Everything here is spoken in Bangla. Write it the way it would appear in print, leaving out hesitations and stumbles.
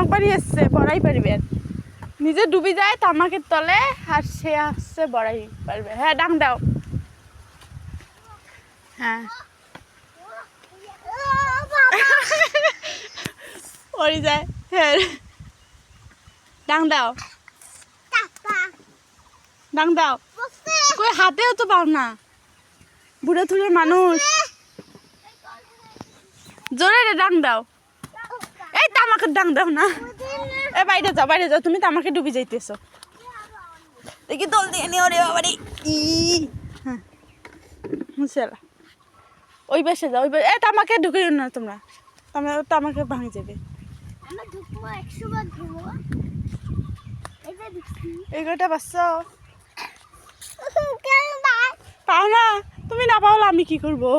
তামাক বাড়ি এসছে বড়াই পারবে নিজে ডুবি যায় তামাকের তলে আর সে আসছে বড়াই পারবে হ্যাঁ ডাং দাও হ্যাঁ পড়ে যায় হ্যাঁ ডাং দাও ডাং দাও কই হাতেও তো পাও না বুড়ো থুড়ে মানুষ জোরে রে ডাং দাও এই তামাকের ডাং দাও না এ বাইরে যাও তুমি তামাকে ডুবি যাইতেছো দেখি দল দিয়ে নিও রে বাবারে ই হ্যাঁ মুছেলা ওই পাশে যাও ওই এ তামাকে ঢুকে না তোমরা তামাকে ভাঙে যাবে এগারোটা বাচ্চা পাও না তুমি না পাওলে আমি কি করবো